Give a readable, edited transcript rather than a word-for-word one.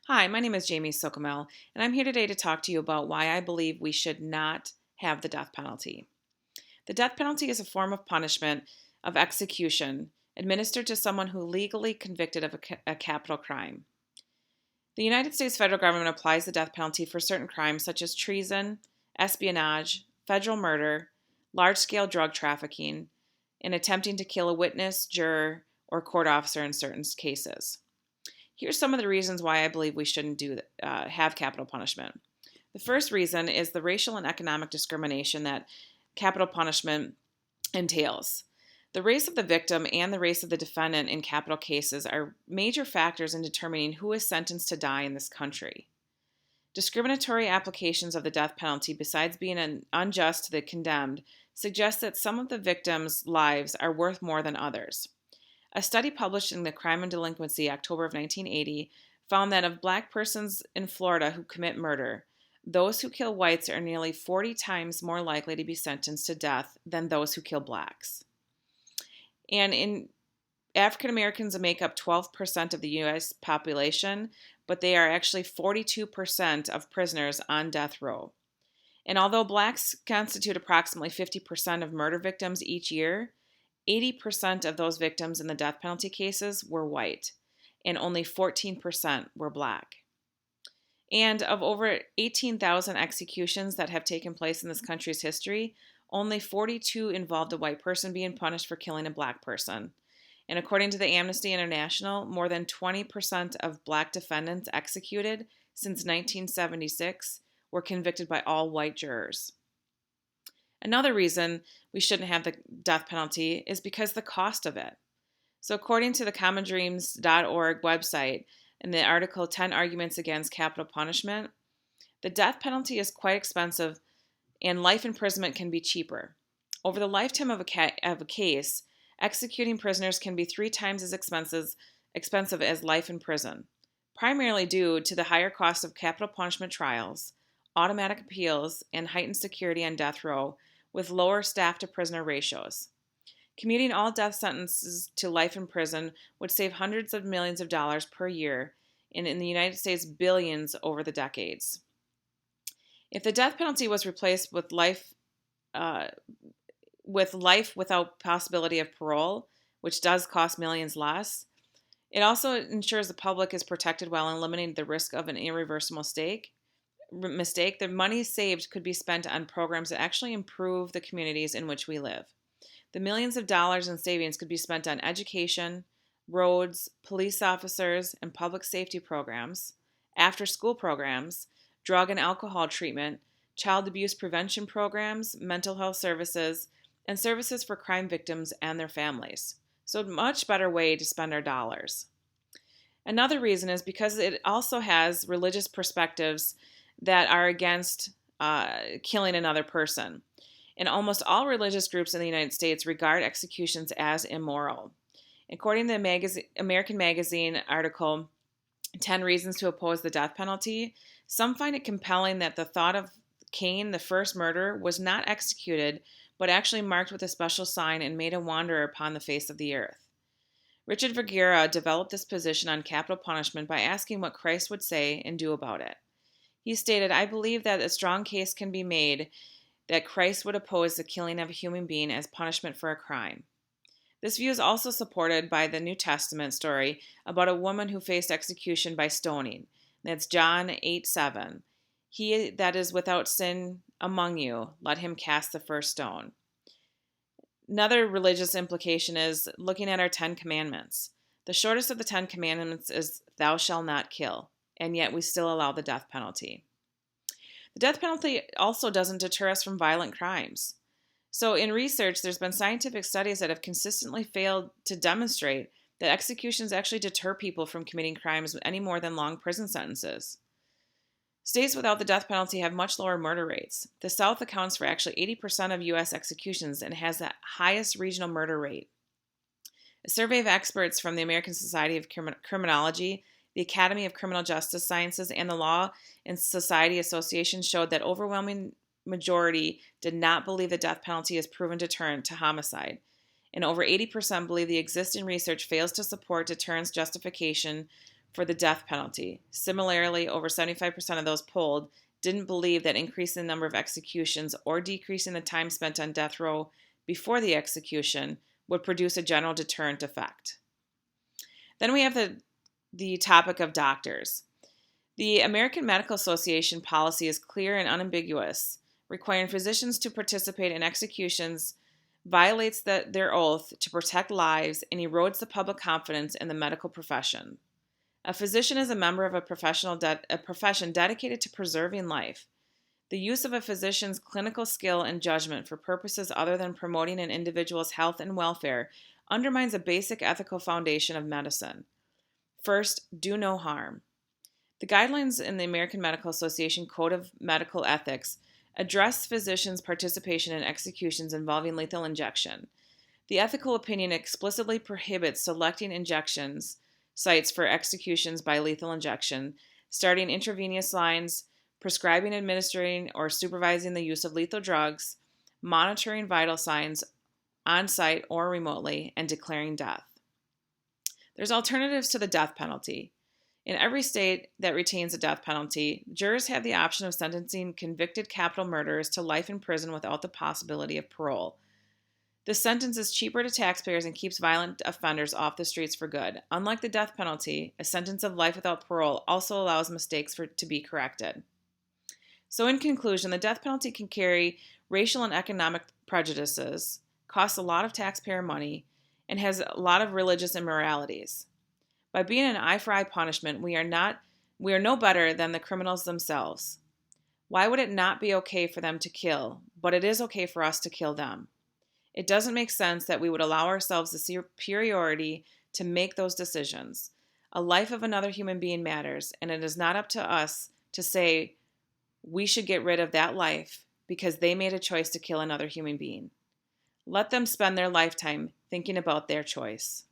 Hi, my name is Jamie Sokomel, and I'm here today to talk to you about why I believe we should not have the death penalty. The death penalty is a form of punishment of execution administered to someone who legally convicted of a capital crime. The United States federal government applies the death penalty for certain crimes such as treason, espionage, federal murder, large-scale drug trafficking, and attempting to kill a witness, juror, or court officer in certain cases. Here's some of the reasons why I believe we shouldn't have capital punishment. The first reason is the racial and economic discrimination that capital punishment entails. The race of the victim and the race of the defendant in capital cases are major factors in determining who is sentenced to die in this country. Discriminatory applications of the death penalty, besides being unjust to the condemned, suggest that some of the victims' lives are worth more than others. A study published in the Crime and Delinquency, October of 1980, found that of black persons in Florida who commit murder, those who kill whites are nearly 40 times more likely to be sentenced to death than those who kill blacks. And in African Americans make up 12% of the U.S. population, but they are actually 42% of prisoners on death row. And although blacks constitute approximately 50% of murder victims each year, 80% of those victims in the death penalty cases were white, and only 14% were black. And of over 18,000 executions that have taken place in this country's history, only 42 involved a white person being punished for killing a black person. And according to the Amnesty International, more than 20% of black defendants executed since 1976 were convicted by all white jurors. Another reason we shouldn't have the death penalty is because the cost of it. So according to the commondreams.org website, in the article 10 Arguments Against Capital Punishment, the death penalty is quite expensive and life imprisonment can be cheaper. Over the lifetime of a case, executing prisoners can be 3 times as expensive as life in prison, primarily due to the higher cost of capital punishment trials, automatic appeals, and heightened security on death row with lower staff-to-prisoner ratios. Commuting all death sentences to life in prison would save hundreds of millions of dollars per year, and in the United States, billions over the decades. If the death penalty was replaced with life without possibility of parole, which does cost millions less, it also ensures the public is protected while eliminating the risk of an irreversible mistake. The money saved could be spent on programs that actually improve the communities in which we live. The millions of dollars in savings could be spent on education, roads, police officers and public safety programs, after-school programs, drug and alcohol treatment, child abuse prevention programs, mental health services, and services for crime victims and their families. So a much better way to spend our dollars. Another reason is because it also has religious perspectives that are against killing another person. And almost all religious groups in the United States regard executions as immoral. According to the American Magazine article, 10 Reasons to Oppose the Death Penalty, some find it compelling that the thought of Cain, the first murderer, was not executed, but actually marked with a special sign and made a wanderer upon the face of the earth. Richard Vergara developed this position on capital punishment by asking what Christ would say and do about it. He stated, "I believe that a strong case can be made that Christ would oppose the killing of a human being as punishment for a crime." This view is also supported by the New Testament story about a woman who faced execution by stoning. That's John 8:7. "He that is without sin among you, let him cast the first stone." Another religious implication is looking at our 10 commandments. The shortest of the 10 commandments is "thou shalt not kill," and yet we still allow the death penalty. The death penalty also doesn't deter us from violent crimes. So in research, there's been scientific studies that have consistently failed to demonstrate that executions actually deter people from committing crimes any more than long prison sentences. States without the death penalty have much lower murder rates. The South accounts for actually 80% of U.S. executions and has the highest regional murder rate. A survey of experts from the American Society of Criminology, the Academy of Criminal Justice Sciences, and the Law and Society Association showed that overwhelming majority did not believe the death penalty is proven deterrent to homicide, and over 80% believe the existing research fails to support deterrence justification for the death penalty. Similarly, over 75% of those polled didn't believe that increasing the number of executions or decreasing the time spent on death row before the execution would produce a general deterrent effect. Then we have the topic of doctors. The American Medical Association policy is clear and unambiguous. Requiring physicians to participate in executions violates their oath to protect lives and erodes the public confidence in the medical profession. A physician is a member of a profession dedicated to preserving life. The use of a physician's clinical skill and judgment for purposes other than promoting an individual's health and welfare undermines a basic ethical foundation of medicine. First, do no harm. The guidelines in the American Medical Association Code of Medical Ethics address physicians' participation in executions involving lethal injection. The ethical opinion explicitly prohibits selecting injections sites for executions by lethal injection, starting intravenous lines, prescribing, administering, or supervising the use of lethal drugs, monitoring vital signs on site or remotely, and declaring death. There's alternatives to the death penalty. In every state that retains a death penalty, jurors have the option of sentencing convicted capital murderers to life in prison without the possibility of parole. This sentence is cheaper to taxpayers and keeps violent offenders off the streets for good. Unlike the death penalty, a sentence of life without parole also allows mistakes to be corrected. So in conclusion, the death penalty can carry racial and economic prejudices, costs a lot of taxpayer money, and has a lot of religious immoralities. By being an eye-for-eye punishment, we are no better than the criminals themselves. Why would it not be okay for them to kill, but it is okay for us to kill them? It doesn't make sense that we would allow ourselves the superiority to make those decisions. A life of another human being matters, and it is not up to us to say we should get rid of that life because they made a choice to kill another human being. Let them spend their lifetime thinking about their choice.